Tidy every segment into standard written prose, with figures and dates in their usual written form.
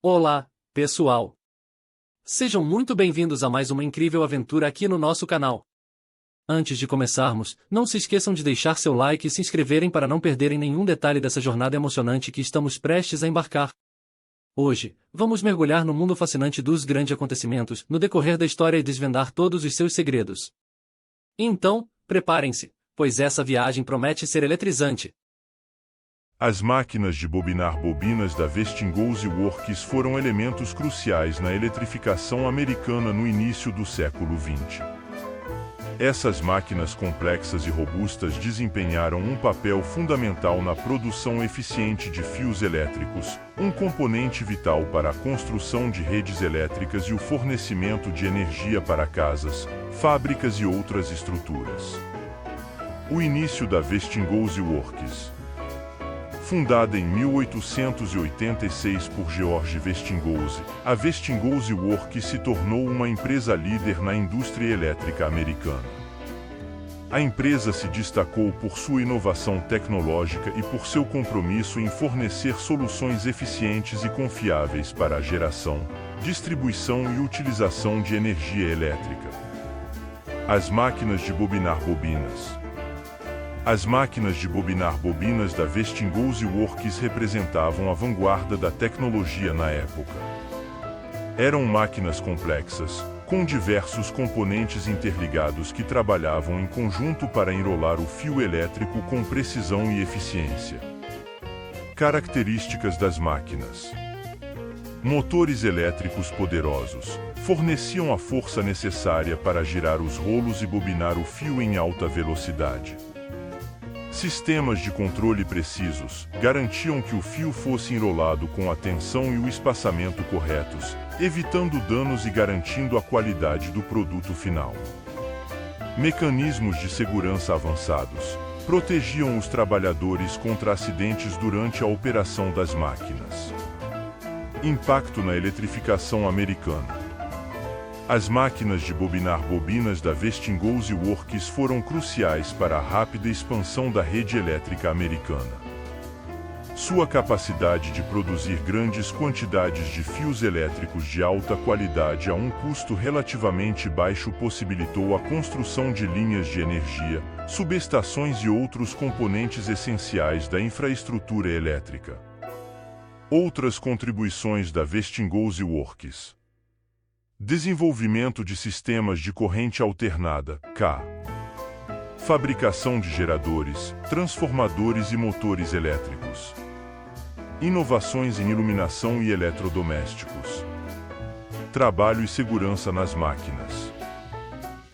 Olá, pessoal! Sejam muito bem-vindos a mais uma incrível aventura aqui no nosso canal. Antes de começarmos, não se esqueçam de deixar seu like e se inscreverem para não perderem nenhum detalhe dessa jornada emocionante que estamos prestes a embarcar. Hoje, vamos mergulhar no mundo fascinante dos grandes acontecimentos no decorrer da história e desvendar todos os seus segredos. Então, preparem-se, pois essa viagem promete ser eletrizante. As máquinas de bobinar bobinas da Westinghouse Works foram elementos cruciais na eletrificação americana no início do século XX. Essas máquinas complexas e robustas desempenharam um papel fundamental na produção eficiente de fios elétricos, um componente vital para a construção de redes elétricas e o fornecimento de energia para casas, fábricas e outras estruturas. O início da Westinghouse Works. Fundada em 1886 por George Westinghouse, a Westinghouse Works se tornou uma empresa líder na indústria elétrica americana. A empresa se destacou por sua inovação tecnológica e por seu compromisso em fornecer soluções eficientes e confiáveis para a geração, distribuição e utilização de energia elétrica. As máquinas de bobinar bobinas. As máquinas de bobinar bobinas da Westinghouse Works representavam a vanguarda da tecnologia na época. Eram máquinas complexas, com diversos componentes interligados que trabalhavam em conjunto para enrolar o fio elétrico com precisão e eficiência. Características das máquinas. Motores elétricos poderosos forneciam a força necessária para girar os rolos e bobinar o fio em alta velocidade. Sistemas de controle precisos garantiam que o fio fosse enrolado com a tensão e o espaçamento corretos, evitando danos e garantindo a qualidade do produto final. Mecanismos de segurança avançados protegiam os trabalhadores contra acidentes durante a operação das máquinas. Impacto na eletrificação americana. As máquinas de bobinar bobinas da Westinghouse Works foram cruciais para a rápida expansão da rede elétrica americana. Sua capacidade de produzir grandes quantidades de fios elétricos de alta qualidade a um custo relativamente baixo possibilitou a construção de linhas de energia, subestações e outros componentes essenciais da infraestrutura elétrica. Outras contribuições da Westinghouse Works. Desenvolvimento de sistemas de corrente alternada, K. Fabricação de geradores, transformadores e motores elétricos. Inovações em iluminação e eletrodomésticos. Trabalho e segurança nas máquinas.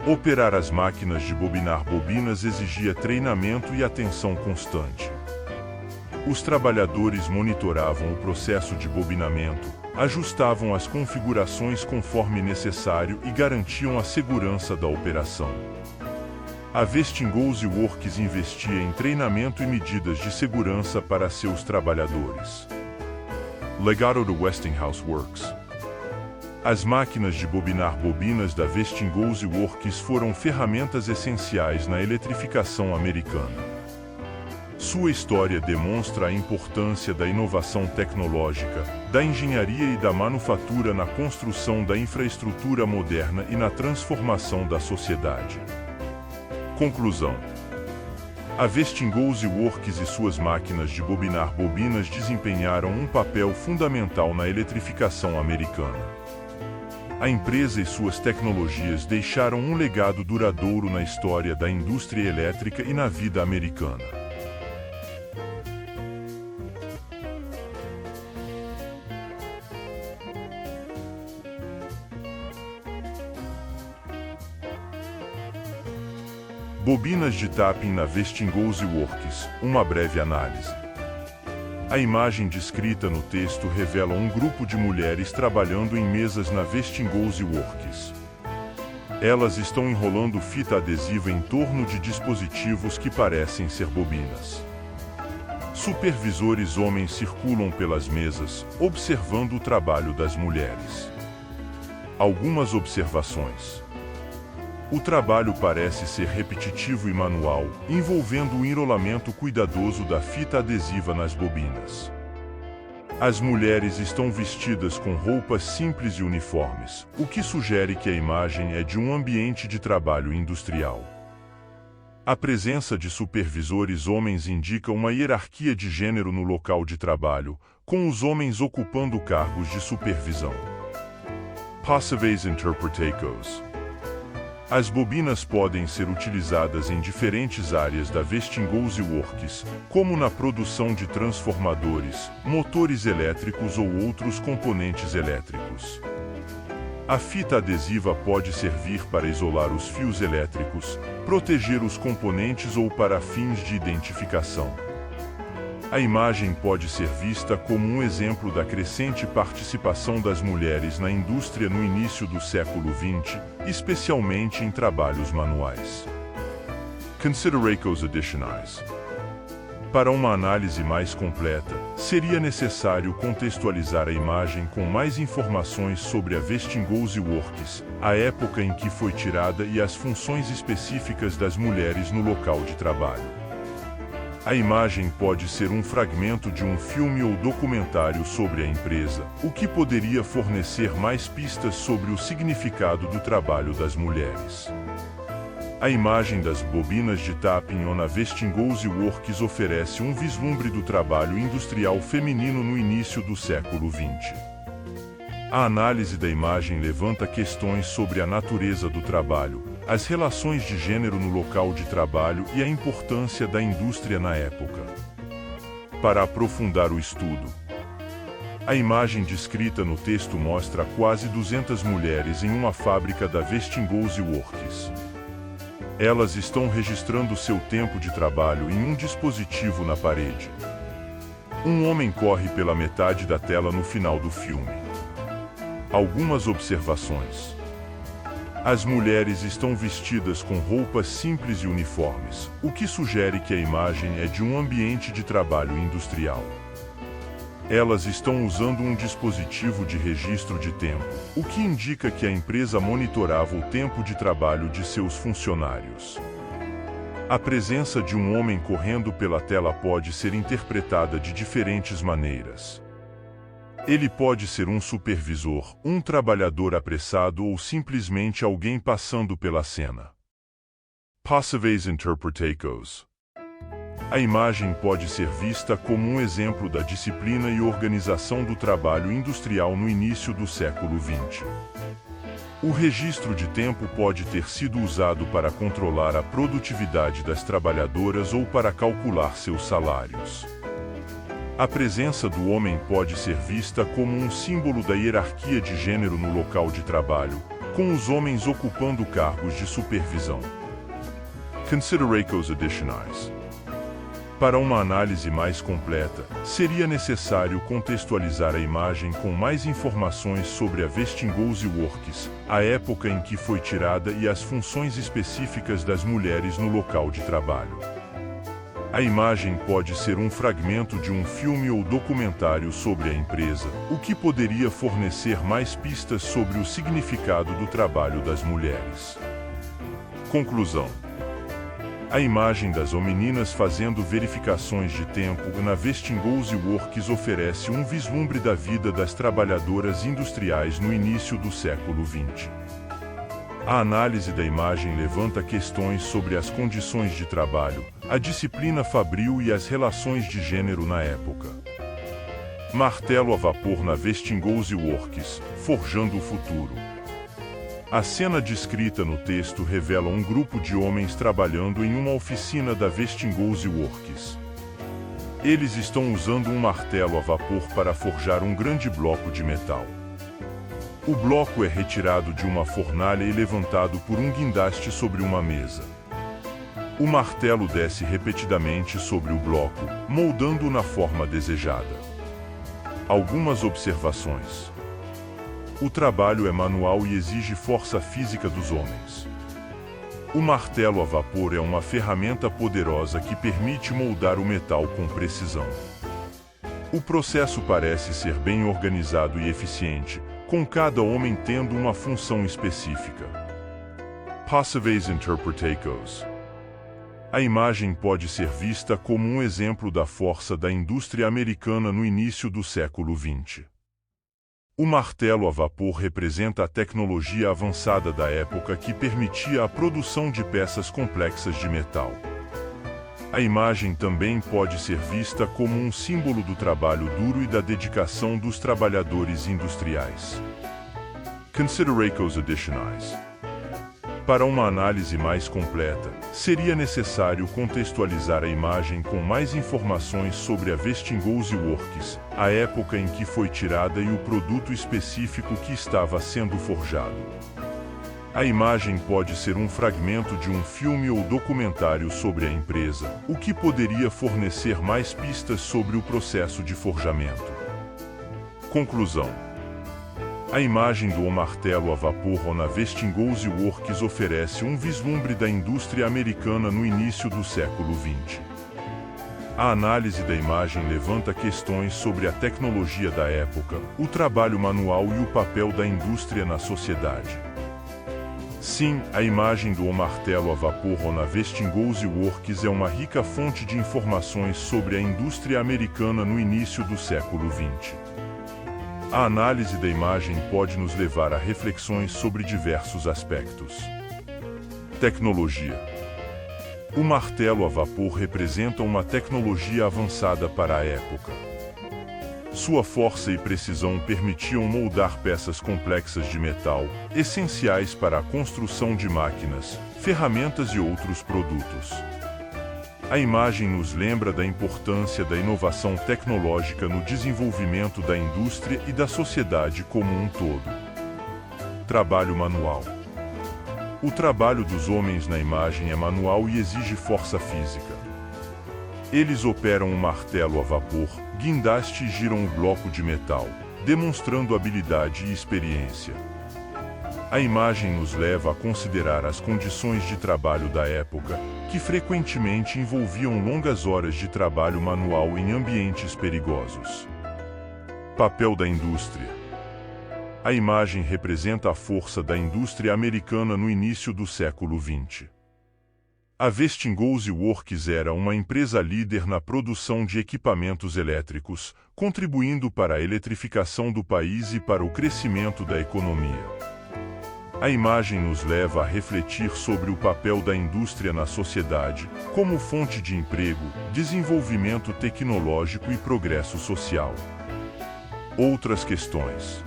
Operar as máquinas de bobinar bobinas exigia treinamento e atenção constante. Os trabalhadores monitoravam o processo de bobinamento, ajustavam as configurações conforme necessário e garantiam a segurança da operação. A Westinghouse Works investia em treinamento e medidas de segurança para seus trabalhadores. Legado do Westinghouse Works. As máquinas de bobinar bobinas da Westinghouse Works foram ferramentas essenciais na eletrificação americana. Sua história demonstra a importância da inovação tecnológica, da engenharia e da manufatura na construção da infraestrutura moderna e na transformação da sociedade. Conclusão. A Westinghouse Works e suas máquinas de bobinar bobinas desempenharam um papel fundamental na eletrificação americana. A empresa e suas tecnologias deixaram um legado duradouro na história da indústria elétrica e na vida americana. Bobinas de tapping na Westinghouse Works, uma breve análise. A imagem descrita no texto revela um grupo de mulheres trabalhando em mesas na Westinghouse Works. Elas estão enrolando fita adesiva em torno de dispositivos que parecem ser bobinas. Supervisores homens circulam pelas mesas, observando o trabalho das mulheres. Algumas observações. O trabalho parece ser repetitivo e manual, envolvendo o enrolamento cuidadoso da fita adesiva nas bobinas. As mulheres estão vestidas com roupas simples e uniformes, o que sugere que a imagem é de um ambiente de trabalho industrial. A presença de supervisores homens indica uma hierarquia de gênero no local de trabalho, com os homens ocupando cargos de supervisão. Possibles interpretation. As bobinas podem ser utilizadas em diferentes áreas da Westinghouse Works, como na produção de transformadores, motores elétricos ou outros componentes elétricos. A fita adesiva pode servir para isolar os fios elétricos, proteger os componentes ou para fins de identificação. A imagem pode ser vista como um exemplo da crescente participação das mulheres na indústria no início do século XX, especialmente em trabalhos manuais. Considerações adicionais. Para uma análise mais completa, seria necessário contextualizar a imagem com mais informações sobre a Westinghouse Works, a época em que foi tirada e as funções específicas das mulheres no local de trabalho. A imagem pode ser um fragmento de um filme ou documentário sobre a empresa, o que poderia fornecer mais pistas sobre o significado do trabalho das mulheres. A imagem das bobinas de tapping na Westinghouse Works oferece um vislumbre do trabalho industrial feminino no início do século XX. A análise da imagem levanta questões sobre a natureza do trabalho, as relações de gênero no local de trabalho e a importância da indústria na época. Para aprofundar o estudo, a imagem descrita no texto mostra quase 200 mulheres em uma fábrica da Westinghouse Works. Elas estão registrando seu tempo de trabalho em um dispositivo na parede. Um homem corre pela metade da tela no final do filme. Algumas observações. As mulheres estão vestidas com roupas simples e uniformes, o que sugere que a imagem é de um ambiente de trabalho industrial. Elas estão usando um dispositivo de registro de tempo, o que indica que a empresa monitorava o tempo de trabalho de seus funcionários. A presença de um homem correndo pela tela pode ser interpretada de diferentes maneiras. Ele pode ser um supervisor, um trabalhador apressado ou simplesmente alguém passando pela cena. Possibles interpretations. A imagem pode ser vista como um exemplo da disciplina e organização do trabalho industrial no início do século XX. O registro de tempo pode ter sido usado para controlar a produtividade das trabalhadoras ou para calcular seus salários. A presença do homem pode ser vista como um símbolo da hierarquia de gênero no local de trabalho, com os homens ocupando cargos de supervisão. Considerações adicionais. Para uma análise mais completa, seria necessário contextualizar a imagem com mais informações sobre a Westinghouse Works, a época em que foi tirada e as funções específicas das mulheres no local de trabalho. A imagem pode ser um fragmento de um filme ou documentário sobre a empresa, o que poderia fornecer mais pistas sobre o significado do trabalho das mulheres. Conclusão. A imagem das meninas fazendo verificações de tempo na Westinghouse Works oferece um vislumbre da vida das trabalhadoras industriais no início do século XX. A análise da imagem levanta questões sobre as condições de trabalho, a disciplina fabril e as relações de gênero na época. Martelo a vapor na Westinghouse Works, forjando o futuro. A cena descrita no texto revela um grupo de homens trabalhando em uma oficina da Westinghouse Works. Eles estão usando um martelo a vapor para forjar um grande bloco de metal. O bloco é retirado de uma fornalha e levantado por um guindaste sobre uma mesa. O martelo desce repetidamente sobre o bloco, moldando-o na forma desejada. Algumas observações. O trabalho é manual e exige força física dos homens. O martelo a vapor é uma ferramenta poderosa que permite moldar o metal com precisão. O processo parece ser bem organizado e eficiente, com cada homem tendo uma função específica. Possibles interpretações. A imagem pode ser vista como um exemplo da força da indústria americana no início do século XX. O martelo a vapor representa a tecnologia avançada da época que permitia a produção de peças complexas de metal. A imagem também pode ser vista como um símbolo do trabalho duro e da dedicação dos trabalhadores industriais. Considerações adicionais. Para uma análise mais completa, seria necessário contextualizar a imagem com mais informações sobre a Westinghouse Works, a época em que foi tirada e o produto específico que estava sendo forjado. A imagem pode ser um fragmento de um filme ou documentário sobre a empresa, o que poderia fornecer mais pistas sobre o processo de forjamento. Conclusão. A imagem do martelo a vapor na Westinghouse Works oferece um vislumbre da indústria americana no início do século XX. A análise da imagem levanta questões sobre a tecnologia da época, o trabalho manual e o papel da indústria na sociedade. Sim, a imagem do martelo a vapor na Westinghouse Works é uma rica fonte de informações sobre a indústria americana no início do século XX. A análise da imagem pode nos levar a reflexões sobre diversos aspectos. Tecnologia. O martelo a vapor representa uma tecnologia avançada para a época. Sua força e precisão permitiam moldar peças complexas de metal, essenciais para a construção de máquinas, ferramentas e outros produtos. A imagem nos lembra da importância da inovação tecnológica no desenvolvimento da indústria e da sociedade como um todo. Trabalho manual. O trabalho dos homens na imagem é manual e exige força física. Eles operam um martelo a vapor, guindaste e giram um bloco de metal, demonstrando habilidade e experiência. A imagem nos leva a considerar as condições de trabalho da época, que frequentemente envolviam longas horas de trabalho manual em ambientes perigosos. Papel da indústria. A imagem representa a força da indústria americana no início do século XX. A Westinghouse Works era uma empresa líder na produção de equipamentos elétricos, contribuindo para a eletrificação do país e para o crescimento da economia. A imagem nos leva a refletir sobre o papel da indústria na sociedade, como fonte de emprego, desenvolvimento tecnológico e progresso social. Outras questões.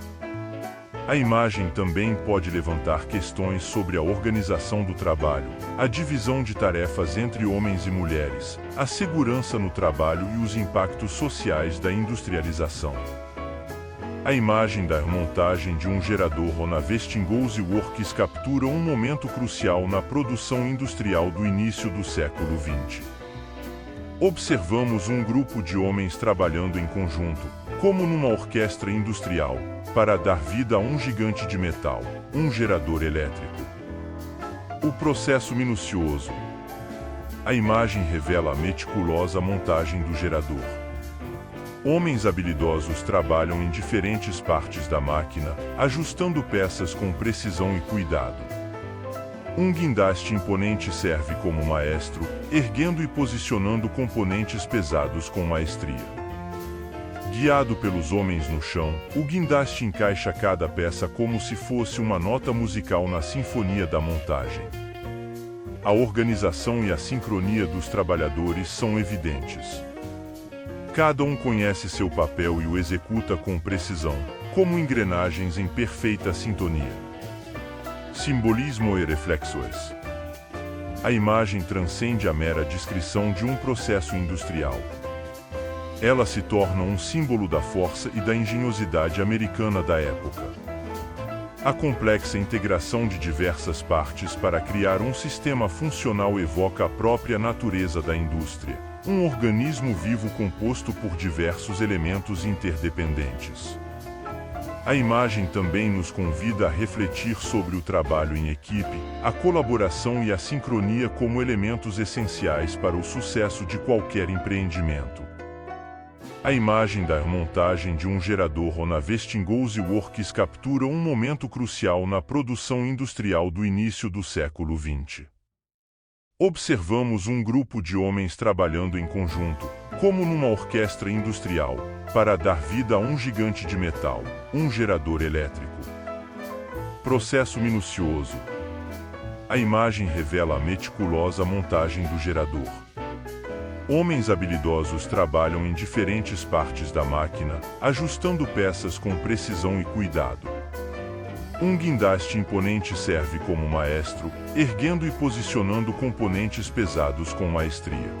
A imagem também pode levantar questões sobre a organização do trabalho, a divisão de tarefas entre homens e mulheres, a segurança no trabalho e os impactos sociais da industrialização. A imagem da montagem de um gerador na Westinghouse Works captura um momento crucial na produção industrial do início do século XX. Observamos um grupo de homens trabalhando em conjunto, como numa orquestra industrial, para dar vida a um gigante de metal, um gerador elétrico. O processo minucioso. A imagem revela a meticulosa montagem do gerador. Homens habilidosos trabalham em diferentes partes da máquina, ajustando peças com precisão e cuidado. Um guindaste imponente serve como maestro, erguendo e posicionando componentes pesados com maestria. Guiado pelos homens no chão, o guindaste encaixa cada peça como se fosse uma nota musical na sinfonia da montagem. A organização e a sincronia dos trabalhadores são evidentes. Cada um conhece seu papel e o executa com precisão, como engrenagens em perfeita sintonia. Simbolismo e reflexões. A imagem transcende a mera descrição de um processo industrial. Ela se torna um símbolo da força e da engenhosidade americana da época. A complexa integração de diversas partes para criar um sistema funcional evoca a própria natureza da indústria, um organismo vivo composto por diversos elementos interdependentes. A imagem também nos convida a refletir sobre o trabalho em equipe, a colaboração e a sincronia como elementos essenciais para o sucesso de qualquer empreendimento. A imagem da montagem de um gerador na Westinghouse Works captura um momento crucial na produção industrial do início do século XX. Observamos um grupo de homens trabalhando em conjunto, como numa orquestra industrial, para dar vida a um gigante de metal, um gerador elétrico. Processo minucioso. A imagem revela a meticulosa montagem do gerador. Homens habilidosos trabalham em diferentes partes da máquina, ajustando peças com precisão e cuidado. Um guindaste imponente serve como maestro, erguendo e posicionando componentes pesados com maestria.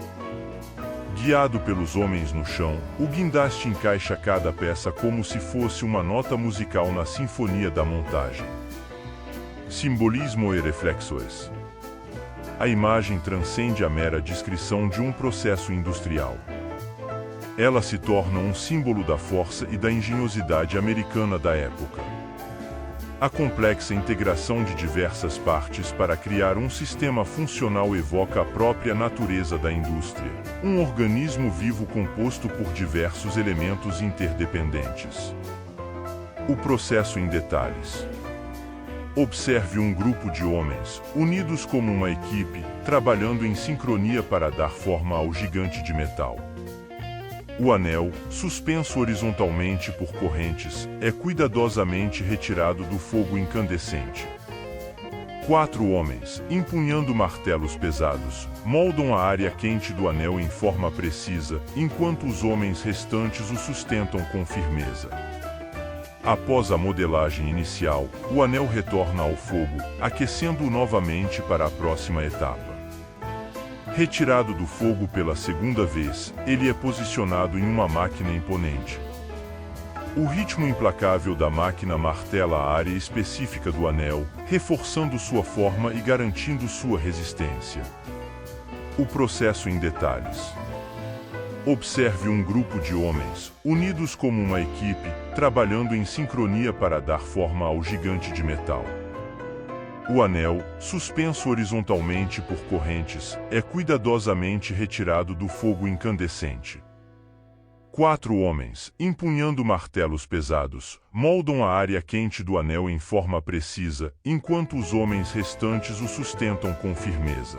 Guiado pelos homens no chão, o guindaste encaixa cada peça como se fosse uma nota musical na sinfonia da montagem. Simbolismo e reflexões. A imagem transcende a mera descrição de um processo industrial. Ela se torna um símbolo da força e da engenhosidade americana da época. A complexa integração de diversas partes para criar um sistema funcional evoca a própria natureza da indústria, um organismo vivo composto por diversos elementos interdependentes. O processo em detalhes. Observe um grupo de homens, unidos como uma equipe, trabalhando em sincronia para dar forma ao gigante de metal. O anel, suspenso horizontalmente por correntes, é cuidadosamente retirado do fogo incandescente. 4 homens, empunhando martelos pesados, moldam a área quente do anel em forma precisa, enquanto os homens restantes o sustentam com firmeza. Após a modelagem inicial, o anel retorna ao fogo, aquecendo-o novamente para a próxima etapa. Retirado do fogo pela segunda vez, ele é posicionado em uma máquina imponente. O ritmo implacável da máquina martela a área específica do anel, reforçando sua forma e garantindo sua resistência. O processo em detalhes. Observe um grupo de homens, unidos como uma equipe, trabalhando em sincronia para dar forma ao gigante de metal. O anel, suspenso horizontalmente por correntes, é cuidadosamente retirado do fogo incandescente. 4 homens, empunhando martelos pesados, moldam a área quente do anel em forma precisa, enquanto os homens restantes o sustentam com firmeza.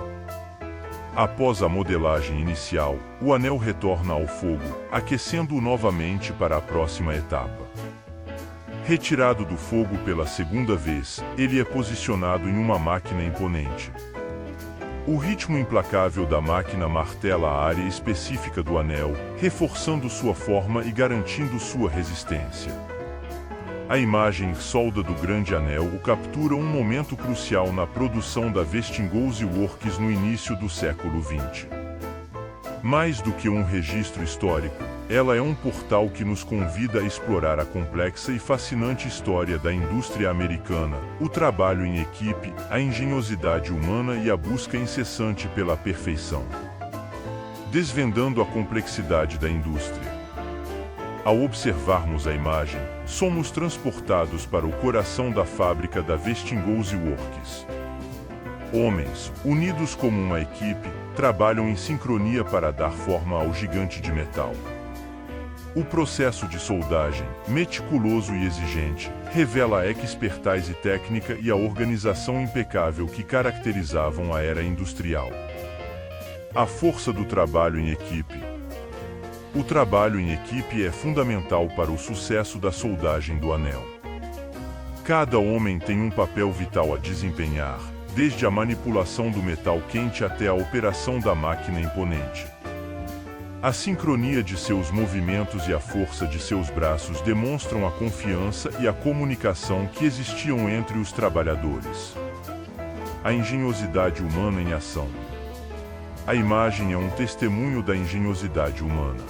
Após a modelagem inicial, o anel retorna ao fogo, aquecendo-o novamente para a próxima etapa. Retirado do fogo pela segunda vez, ele é posicionado em uma máquina imponente. O ritmo implacável da máquina martela a área específica do anel, reforçando sua forma e garantindo sua resistência. A imagem solda do grande anel o captura um momento crucial na produção da Westinghouse Works no início do século XX. Mais do que um registro histórico, ela é um portal que nos convida a explorar a complexa e fascinante história da indústria americana, o trabalho em equipe, a engenhosidade humana e a busca incessante pela perfeição. Desvendando a complexidade da indústria. Ao observarmos a imagem, somos transportados para o coração da fábrica da Westinghouse Works. Homens, unidos como uma equipe, trabalham em sincronia para dar forma ao gigante de metal. O processo de soldagem, meticuloso e exigente, revela a expertise técnica e a organização impecável que caracterizavam a era industrial. A força do trabalho em equipe. O trabalho em equipe é fundamental para o sucesso da soldagem do anel. Cada homem tem um papel vital a desempenhar, desde a manipulação do metal quente até a operação da máquina imponente. A sincronia de seus movimentos e a força de seus braços demonstram a confiança e a comunicação que existiam entre os trabalhadores. A engenhosidade humana em ação. A imagem é um testemunho da engenhosidade humana.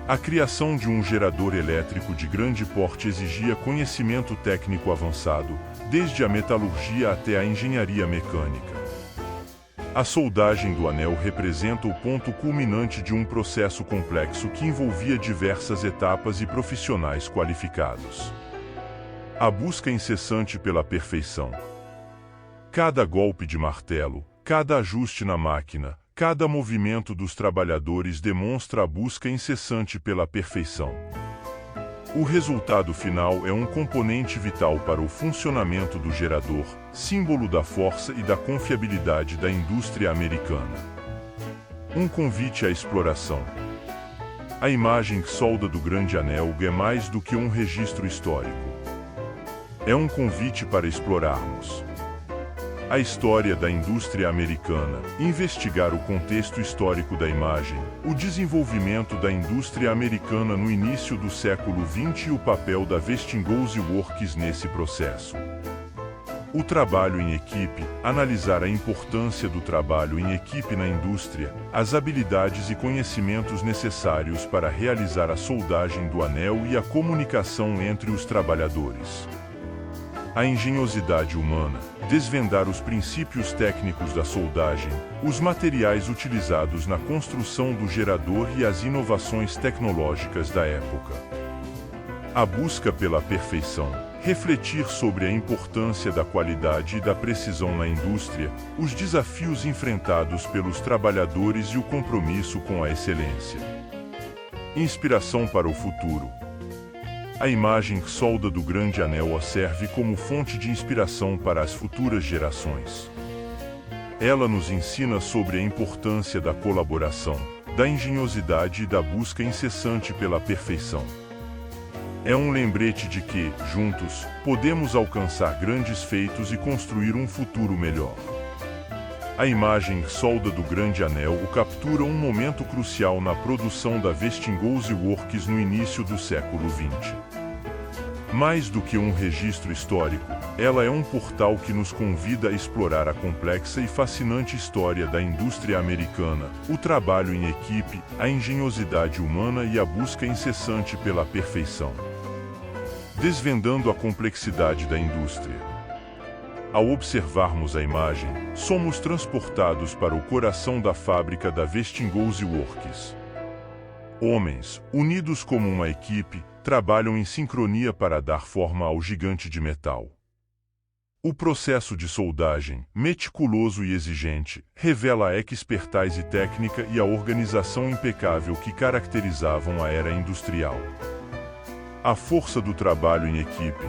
A criação de um gerador elétrico de grande porte exigia conhecimento técnico avançado, desde a metalurgia até a engenharia mecânica. A soldagem do anel representa o ponto culminante de um processo complexo que envolvia diversas etapas e profissionais qualificados. A busca incessante pela perfeição. Cada golpe de martelo, cada ajuste na máquina, cada movimento dos trabalhadores demonstra a busca incessante pela perfeição. O resultado final é um componente vital para o funcionamento do gerador, símbolo da força e da confiabilidade da indústria americana. Um convite à exploração. A imagem solda do Grande Anel é mais do que um registro histórico. É um convite para explorarmos a história da indústria americana, investigar o contexto histórico da imagem, o desenvolvimento da indústria americana no início do século XX e o papel da Westinghouse Works nesse processo. O trabalho em equipe, analisar a importância do trabalho em equipe na indústria, as habilidades e conhecimentos necessários para realizar a soldagem do anel e a comunicação entre os trabalhadores. A engenhosidade humana, desvendar os princípios técnicos da soldagem, os materiais utilizados na construção do gerador e as inovações tecnológicas da época. A busca pela perfeição, refletir sobre a importância da qualidade e da precisão na indústria, os desafios enfrentados pelos trabalhadores e o compromisso com a excelência. Inspiração para o futuro. A imagem solda do Grande Anel serve como fonte de inspiração para as futuras gerações. Ela nos ensina sobre a importância da colaboração, da engenhosidade e da busca incessante pela perfeição. É um lembrete de que, juntos, podemos alcançar grandes feitos e construir um futuro melhor. A imagem solda do Grande Anel captura um momento crucial na produção da Westinghouse Works no início do século XX. Mais do que um registro histórico, ela é um portal que nos convida a explorar a complexa e fascinante história da indústria americana, o trabalho em equipe, a engenhosidade humana e a busca incessante pela perfeição. Desvendando a complexidade da indústria. Ao observarmos a imagem, somos transportados para o coração da fábrica da Westinghouse Works. Homens, unidos como uma equipe, trabalham em sincronia para dar forma ao gigante de metal. O processo de soldagem, meticuloso e exigente, revela a expertise técnica e a organização impecável que caracterizavam a era industrial. A força do trabalho em equipe.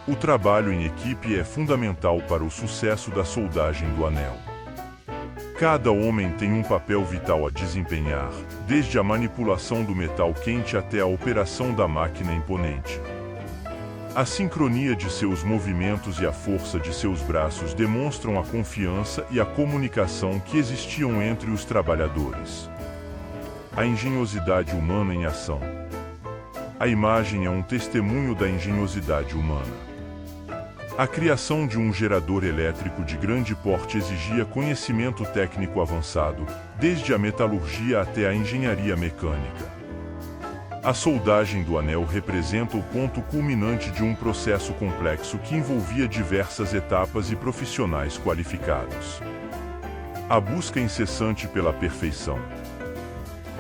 O trabalho em equipe é fundamental para o sucesso da soldagem do anel. Cada homem tem um papel vital a desempenhar, desde a manipulação do metal quente até a operação da máquina imponente. A sincronia de seus movimentos e a força de seus braços demonstram a confiança e a comunicação que existiam entre os trabalhadores. A engenhosidade humana em ação. A imagem é um testemunho da engenhosidade humana. A criação de um gerador elétrico de grande porte exigia conhecimento técnico avançado, desde a metalurgia até a engenharia mecânica. A soldagem do anel representa o ponto culminante de um processo complexo que envolvia diversas etapas e profissionais qualificados. A busca incessante pela perfeição.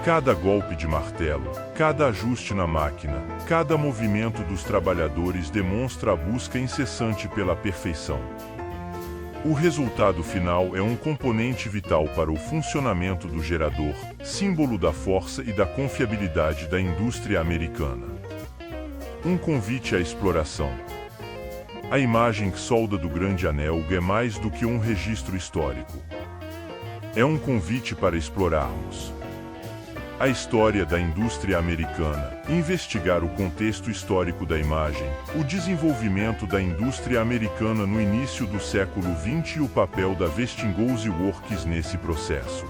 Cada golpe de martelo, cada ajuste na máquina, cada movimento dos trabalhadores demonstra a busca incessante pela perfeição. O resultado final é um componente vital para o funcionamento do gerador, símbolo da força e da confiabilidade da indústria americana. Um convite à exploração. A imagem solda do Grande Anel é mais do que um registro histórico. É um convite para explorarmos a história da indústria americana, investigar o contexto histórico da imagem, o desenvolvimento da indústria americana no início do século XX e o papel da Westinghouse Works nesse processo.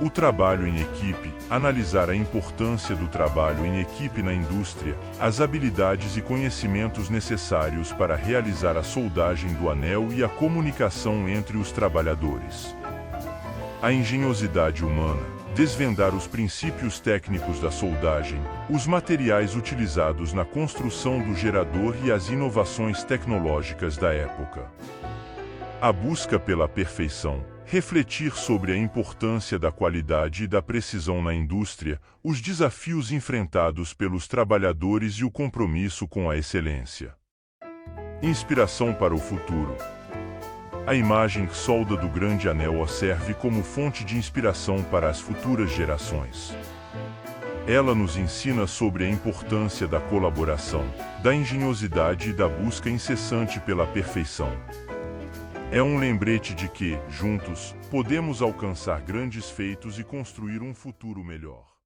O trabalho em equipe, analisar a importância do trabalho em equipe na indústria, as habilidades e conhecimentos necessários para realizar a soldagem do anel e a comunicação entre os trabalhadores. A engenhosidade humana. Desvendar os princípios técnicos da soldagem, os materiais utilizados na construção do gerador e as inovações tecnológicas da época. A busca pela perfeição, refletir sobre a importância da qualidade e da precisão na indústria, os desafios enfrentados pelos trabalhadores e o compromisso com a excelência. Inspiração para o futuro. A imagem solda do Grande Anel serve como fonte de inspiração para as futuras gerações. Ela nos ensina sobre a importância da colaboração, da engenhosidade e da busca incessante pela perfeição. É um lembrete de que, juntos, podemos alcançar grandes feitos e construir um futuro melhor.